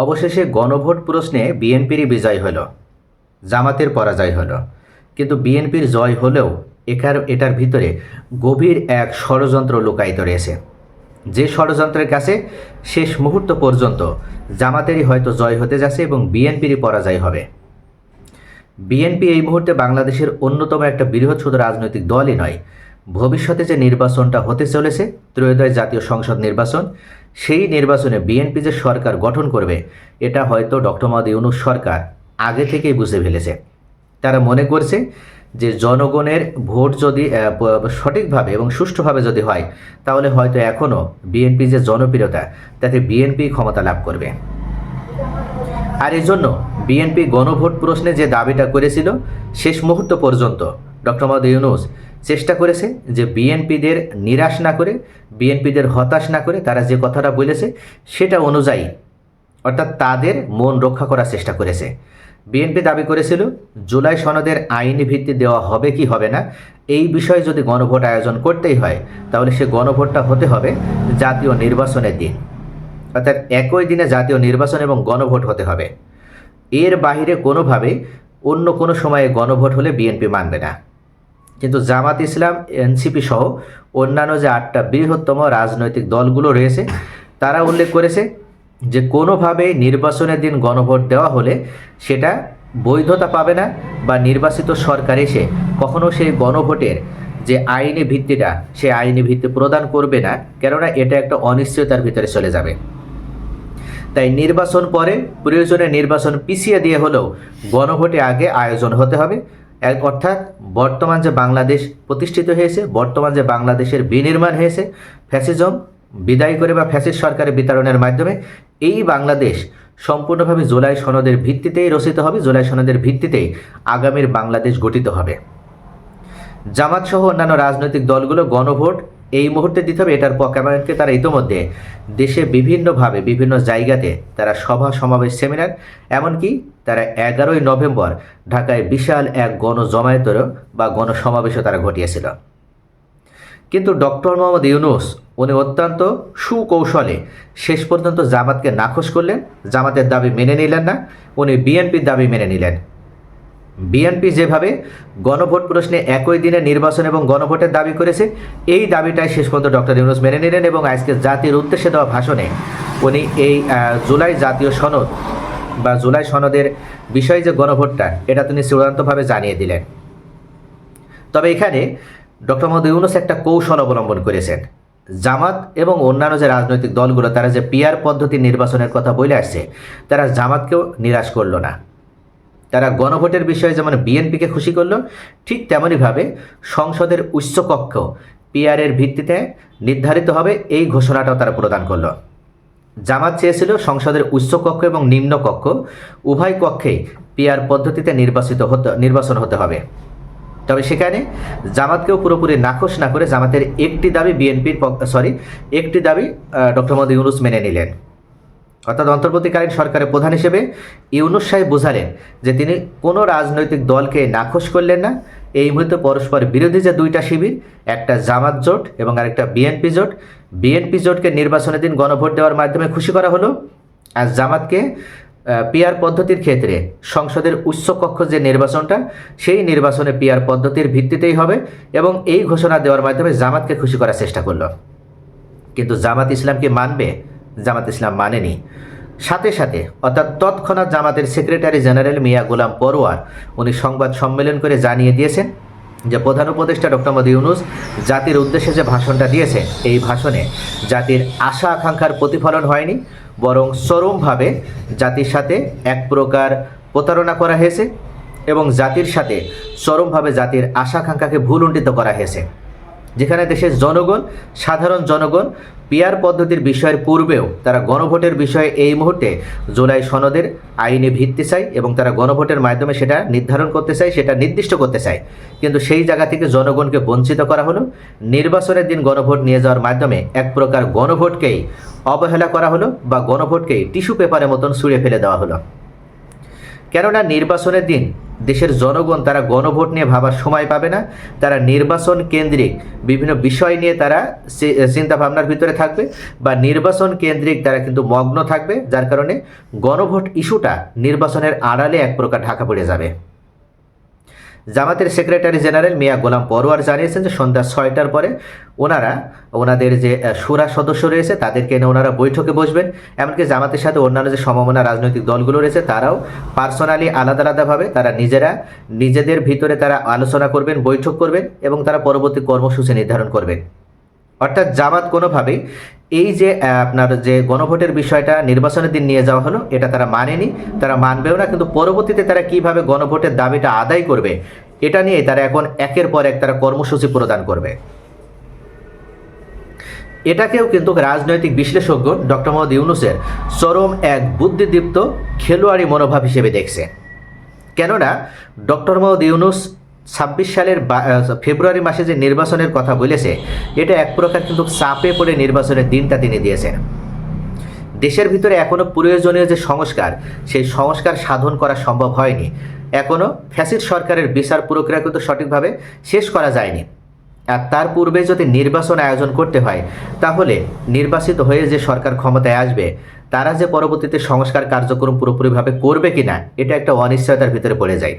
অবশেষে গণভোট প্রশ্নে বিএনপিরই বিজয় হলো, জামাতের পরাজয় হলো। কিন্তু বিএনপির জয় হলেও এটার ভিতরে গভীর এক ষড়যন্ত্র লুকায়িত রয়েছে, যে ষড়যন্ত্রের কাছে শেষ মুহূর্ত পর্যন্ত জামাতেরই হয়তো জয় হতে যাচ্ছে এবং বিএনপিরই পরাজয় হবে। বিএনপি এই মুহূর্তে বাংলাদেশের অন্যতম একটা বৃহৎ শুধু রাজনৈতিক দলই নয়, ভবিষ্যতে যে নির্বাচনটা হতে চলেছে ত্রয়োদশ জাতীয় সংসদ নির্বাচন, সেই নির্বাচনে বিএনপি যে সরকার গঠন করবে এটা হয়তো ডক্টর মোহাম্মদ ইউনূস সরকার আগে থেকেই বুঝে ফেলেছে। তারা মনে করছে যে জনগণের ভোট যদি সঠিকভাবে এবং সুষ্ঠুভাবে যদি হয় তাহলে হয়তো এখনও বিএনপি যে জনপ্রিয়তা তাতে বিএনপি ক্ষমতা লাভ করবে। আর এই জন্য বিএনপি গণভোট প্রশ্নে যে দাবিটা করেছিল শেষ মুহূর্ত পর্যন্ত ডক্টর মোহাম্মদ ইউনূস চেষ্টা করেছে যে বিএনপিদের নিরাশ না করে, বিএনপিদের হতাশ না করে তারা যে কথাটা বলেছে সেটা অনুযায়ী অর্থাৎ তাদের মন রক্ষা করার চেষ্টা করেছে। বিএনপি দাবি করেছিল জুলাই সনদের আইনি ভিত্তি দেওয়া হবে কি হবে না এই বিষয়ে যদি গণভোট আয়োজন করতেই হয় তাহলে সে গণভোটটা হতে হবে জাতীয় নির্বাচনের দিন, অর্থাৎ একই দিনে জাতীয় নির্বাচন এবং গণভোট হতে হবে। এর বাইরে কোনোভাবে অন্য কোনো সময়ে গণভোট হলে বিএনপি মানবে না। কিন্তু জামাত ইসলাম, এনসিপি সহ অন্যান্য যে 8টা বৃহত্তম রাজনৈতিক দলগুলো রয়েছে তারা উল্লেখ করেছে যে কোনোভাবে নির্বাচনের দিন গণভোট দেওয়া হলে সেটা বৈধতা পাবে না বা নির্বাচিত সরকার এসে কখনো সেই গণভোটের যে আইনি ভিত্তিটা সে আইনি ভিত্তি প্রদান করবে না, কেননা এটা একটা অনিশ্চয়তার ভিতরে চলে যাবে। তাই নির্বাচন পরে প্রয়োজনে নির্বাচন পিছিয়ে দিয়ে হলেও গণভোটে আগে আয়োজন হতে হবে। অর্থাৎ বর্তমান যে বাংলাদেশ প্রতিষ্ঠিত হয়েছে, বর্তমান যে বাংলাদেশের বিনির্মাণ হয়েছে ফ্যাসিজম বিদায় করে বা ফ্যাসিস্ট সরকারের বিতরণের মাধ্যমে, এই বাংলাদেশ সম্পূর্ণভাবে জুলাই সনদের ভিত্তিতেই রচিত হবে, জুলাই সনদের ভিত্তিতেই আগামীর বাংলাদেশ গঠিত হবে। জামাত সহ অন্যান্য রাজনৈতিক দলগুলো গণভোট এই মুহূর্তে দিতে হবে এটার পক্ষে তারা ইতোমধ্যে দেশে বিভিন্নভাবে বিভিন্ন জায়গাতে তারা সভা সমাবেশ সেমিনার, এমনকি তারা 11ই নভেম্বর ঢাকায় বিশাল এক গণজমায়েতেরও বা গণসমাবেশও তারা ঘটিয়েছিল। কিন্তু ডক্টর মোহাম্মদ ইউনূস উনি অত্যন্ত সুকৌশলে শেষ পর্যন্ত জামাতকে নাকচ করলেন, জামাতের দাবি মেনে নিলেন না, উনি বিএনপির দাবি মেনে নিলেন। বিএনপি যেভাবে গণভোট প্রশ্নে একই দিনে নির্বাচন এবং গণভোটের দাবি করেছে এই দাবিটাই শেষ পর্যন্ত ডক্টর ইউনূস মেনে নিলেন এবং আজকে জাতির উদ্দেশ্যে দেওয়া ভাষণে উনি এই জুলাই জাতীয় সনদ বা জুলাই সনদের বিষয়ে যে গণভোটটা এটা তিনি চূড়ান্তভাবে জানিয়ে দিলেন। তবে এখানে ডক্টর মোহাম্মদ ইউনূস একটা কৌশল অবলম্বন করেছেন। জামাত এবং অন্যান্য যে রাজনৈতিক দলগুলো তারা যে পিআর পদ্ধতি নির্বাচনের কথা বলে আসছে তারা জামাতকেও নিরাশ করলো না। তারা গণভোটের বিষয়ে যেমন বিএনপিকে খুশি করলো, ঠিক তেমনইভাবে সংসদের উচ্চকক্ষ পিআরের ভিত্তিতে নির্ধারিত হবে এই ঘোষণাটাও তারা প্রদান করলো। জামাত চেয়েছিল সংসদের উচ্চকক্ষ এবং নিম্নকক্ষ উভয় কক্ষেই পিআর পদ্ধতিতে নির্বাচন হতে হবে। তবে সেখানে জামাতকেও পুরোপুরি নাকচ না করে জামাতের একটি দাবি ডক্টর মোহাম্মদ ইউনূস মেনে নিলেন। অর্থাৎ অন্তর্বর্তীকালীন সরকারের প্রধান হিসেবে ইউনূস সাহেব বোঝালেন যে তিনি কোনো রাজনৈতিক দলকে নাকচ করলেন না। এই মুহূর্তে পরস্পর বিরোধী যে 2টা শিবির, একটা জামাত জোট এবং আরেকটা বিএনপি জোটকে নির্বাচনের দিন গণভোট দেওয়ার মাধ্যমে খুশি করা হলো, আর জামাতকে পিআর পদ্ধতির ক্ষেত্রে সংসদের উচ্চকক্ষ যে নির্বাচনটা সেই নির্বাচনে পিআর পদ্ধতির ভিত্তিতেই হবে এবং এই ঘোষণা দেওয়ার মাধ্যমে জামাতকে খুশি করার চেষ্টা করলো। কিন্তু জামাত ইসলাম কি মানবে? জামাত ইসলাম মানেনি। সাথে সাথে অর্থাৎ তৎক্ষণাৎ জামাতের সেক্রেটারি জেনারেল মিয়া গোলাম পরোয়ার উনি সংবাদ সম্মেলন করে জানিয়ে দিয়েছেন যে প্রধান উপদেষ্টা ডক্টর মোহাম্মদ ইউনূস জাতির উদ্দেশ্যে যে ভাষণটা দিয়েছে এই ভাষণে জাতির আশা আকাঙ্ক্ষার প্রতিফলন হয়নি, বরং চরমভাবে জাতির সাথে এক প্রকার প্রতারণা করা হয়েছে এবং জাতির সাথে চরমভাবে জাতির আশা আকাঙ্ক্ষাকে ভুলুণ্ঠিত করা হয়েছে। যেখানে দেশের জনগণ, সাধারণ জনগণ পিআর পদ্ধতির বিষয়ের পূর্বেও তারা গণভোটের বিষয়ে এই মুহূর্তে জুলাই সনদের আইনি ভিত্তি চাই এবং তারা গণভোটের মাধ্যমে সেটা নির্ধারণ করতে চায়, সেটা নির্দিষ্ট করতে চায়। কিন্তু সেই জায়গা থেকে জনগণকে বঞ্চিত করা হলো, নির্বাচনের দিন গণভোট নিয়ে যাওয়ার মাধ্যমে এক প্রকার গণভোটকেই অবহেলা করা হলো বা গণভোটকেই টিস্যু পেপারের মতন ছুঁড়ে ফেলে দেওয়া হলো। কেননা নির্বাচনের দিন দেশের জনগণ তারা গণভোট নিয়ে ভাবার সময় পাবে না, তারা নির্বাচন কেন্দ্রিক বিভিন্ন বিষয় নিয়ে তারা চিন্তা ভাবনার ভিতরে থাকবে বা নির্বাচন কেন্দ্রিক তারা কিন্তু মগ্ন থাকবে, যার কারণে গণভোট ইস্যুটা নির্বাচনের আড়ালে এক প্রকার ঢাকা পড়ে যাবে। জামাতের সেক্রেটারি জেনারেল মিয়া গোলাম পরোয়ার জানিয়েছেন যে সন্ধ্যা 6টার পরে ওনাদের যে শুরা সদস্য রয়েছে তাদেরকে এনে ওনারা বৈঠকে বসবেন। এমনকি জামাতের সাথে অন্যান্য যে সমমনা রাজনৈতিক দলগুলো রয়েছে তারাও পার্সোনালি আলাদা আলাদাভাবে তারা নিজেদের ভিতরে তারা আলোচনা করবেন, বৈঠক করবেন এবং তারা পরবর্তী কর্মসূচি নির্ধারণ করবেন। অর্থাৎ জামাত কোনোভাবেই এই যে আপনার যে গণভোটের বিষয়টা নির্বাচনের দিন নিয়ে যাওয়া হলো এটা তারা মানেনি, তারা মানবেও না, কিন্তু পরবর্তীতে তারা কিভাবে গণভোটের দাবিটা আদায় করবে এটা নিয়ে তারা এখন একের পর এক তারা কর্মসূচি প্রদান করবে। এটাকেও কিন্তু রাজনৈতিক বিশ্লেষজ্ঞ ডক্টর মোহাম্মদ ইউনূসের চরম এক বুদ্ধিদীপ্ত খেলোয়াড়ি মনোভাব হিসেবে দেখছে। কেননা ডক্টর মোহাম্মদ ইউনূস 26 সালের ফেব্রুয়ারি মাসে যে নির্বাচনের কথা বলেছে এটা এক প্রকার কিন্তু চাপে পড়ে নির্বাচনের দিনটা তিনি দিয়েছেন। দেশের ভিতরে এখনও প্রয়োজনীয় যে সংস্কার সেই সংস্কার সাধন করা সম্ভব হয়নি, এখনও ফ্যাসিস্ট সরকারের বিচার প্রক্রিয়া কিন্তু সঠিকভাবে শেষ করা যায়নি। আর তার পূর্বে যদি নির্বাচন আয়োজন করতে হয় তাহলে নির্বাচিত হয়ে যে সরকার ক্ষমতায় আসবে তারা যে পরবর্তীতে সংস্কার কার্যক্রম পুরোপুরিভাবে করবে কিনা এটা একটা অনিশ্চয়তার ভিতরে পড়ে যায়।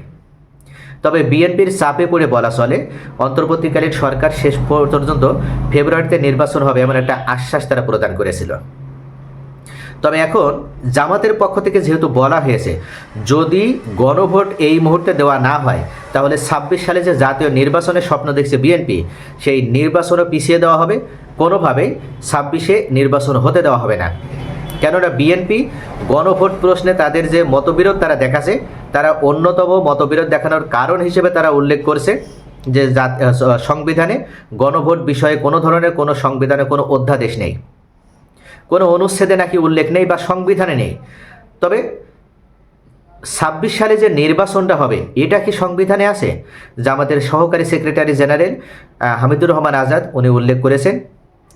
তবে বিএনপির চাপে পড়ে বলা চলে অন্তর্বর্তীকালীন সরকার শেষ পর্যন্ত ফেব্রুয়ারিতে নির্বাচন হবে এমন একটা আশ্বাস তারা প্রদান করেছিল। তবে এখন জামাতের পক্ষ থেকে যেহেতু বলা হয়েছে যদি গণভোট এই মুহূর্তে দেওয়া না হয় তাহলে 26 সালে যে জাতীয় নির্বাচনের স্বপ্ন দেখছে বিএনপি সেই নির্বাচনও পিছিয়ে দেওয়া হবে, কোনোভাবেই 26-এ নির্বাচন হতে দেওয়া হবে না। কেননা বিএনপি গণভোট প্রশ্নে তাদের যে মতবিরোধ তারা দেখাচ্ছে, তারা অন্যতম মতবিরোধ দেখানোর কারণ হিসেবে তারা উল্লেখ করছে যে সংবিধানে গণভোট বিষয়ে কোনো ধরনের কোনো সংবিধানে কোনো অধ্যাদেশ নেই, কোনো অনুচ্ছেদে নাকি উল্লেখ নেই বা সংবিধানে নেই। তবে 26 সালে যে নির্বাচনটা হবে এটা কি সংবিধানে আছে? জামাতের সহকারী সেক্রেটারি জেনারেল হামিদুর রহমান আজাদ উনি উল্লেখ করেছেন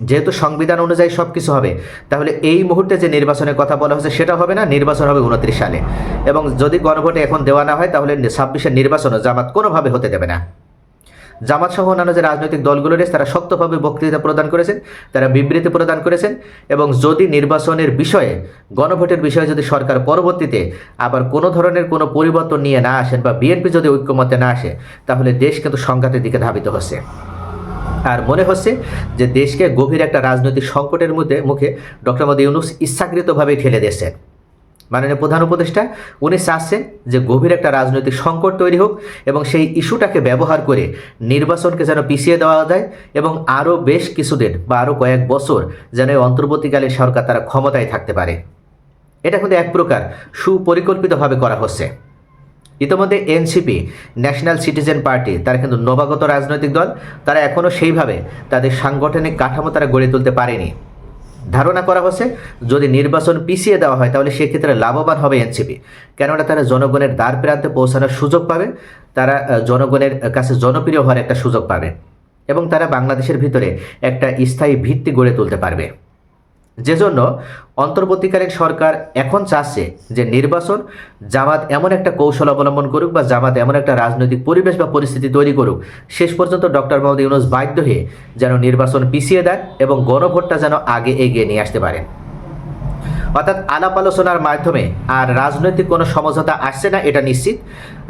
যেহেতু সংবিধান অনুযায়ী সব কিছু হবে তাহলে এই মুহূর্তে যে নির্বাচনের কথা বলা হচ্ছে সেটা হবে না, নির্বাচন হবে 29 সালে। এবং যদি গণভোটে এখন দেওয়া না হয় তাহলে 26-এর নির্বাচনও জামাত কোনোভাবে হতে দেবে না। জামাত সহ অন্যান্য যে রাজনৈতিক দলগুলো রয়েছে তারা শক্তভাবে বক্তৃতা প্রদান করেছেন, তারা বিবৃতি প্রদান করেছেন এবং যদি নির্বাচনের বিষয়ে গণভোটের বিষয়ে যদি সরকার পরবর্তীতে আবার কোনো ধরনের কোনো পরিবর্তন নিয়ে না আসেন বা বিএনপি যদি ঐক্যমতে না আসে তাহলে দেশ কিন্তু সংঘাতের দিকে ধাবিত হচ্ছে। আর মনে হচ্ছে যে দেশকে গভীর একটা রাজনৈতিক সংকটের মুখে ডক্টর মোহাম্মদ ইউনূস ইচ্ছাকৃতভাবে ঠেলে দিয়েছেন। মাননীয় প্রধান উপদেষ্টা উনি চাচ্ছেন যে গভীর একটা রাজনৈতিক সংকট তৈরি হোক এবং সেই ইস্যুটাকে ব্যবহার করে নির্বাচনকে যেন পিছিয়ে দেওয়া যায় এবং আরও বেশ কিছুদিন বা আরও কয়েক বছর যেন অন্তর্বর্তীকালীন সরকার তারা ক্ষমতায় থাকতে পারে। এটা কিন্তু এক প্রকার সুপরিকল্পিতভাবে করা হচ্ছে। ইতিমধ্যে এনসিপি ন্যাশনাল সিটিজেন পার্টি তারা কিন্তু নবাগত রাজনৈতিক দল, তারা এখনও সেইভাবে তাদের সাংগঠনিক কাঠামো তারা গড়ে তুলতে পারেনি। ধারণা করা হচ্ছে যদি নির্বাচন পিছিয়ে দেওয়া হয় তাহলে সেক্ষেত্রে লাভবান হবে এনসিপি, কেননা তারা জনগণের দ্বার প্রান্তে পৌঁছানোর সুযোগ পাবে, তারা জনগণের কাছে জনপ্রিয় হওয়ার একটা সুযোগ পাবে এবং তারা বাংলাদেশের ভিতরে একটা স্থায়ী ভিত্তি গড়ে তুলতে পারবে। যে জন্য অন্তর্বর্তীকালীন সরকার এখন চাচ্ছে যে নির্বাচন জামাত এমন একটা কৌশল অবলম্বন করুক বা জামাত এমন একটা রাজনৈতিক পরিবেশ বা পরিস্থিতি তৈরি করুক শেষ পর্যন্ত ডক্টর মোহাম্মদ ইউনূস বাধ্য হয়ে যেন নির্বাচন পিছিয়ে দেন এবং গণভোটটা যেন আগে এগিয়ে নিয়ে আসতে পারেন। অর্থাৎ আলাপ আলোচনার মাধ্যমে আর রাজনৈতিক কোনো সমঝোতা আসছে না এটা নিশ্চিত।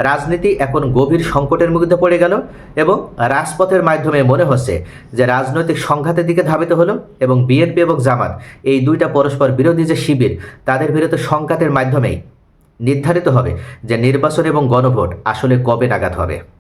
রাজনীতি এখন গভীর সংকটের মধ্যে পড়ে গেল এবং রাজপথের মাধ্যমে মনে হচ্ছে যে রাজনৈতিক সংঘাতের দিকে ধাবিত হলো এবং বিএনপি এবং জামাত এই দুইটা পরস্পর বিরোধী যে শিবির তাদের বিরুদ্ধে সংঘাতের মাধ্যমেই নির্ধারিত হবে যে নির্বাচন এবং গণভোট আসলে কবে নাগাদ হবে।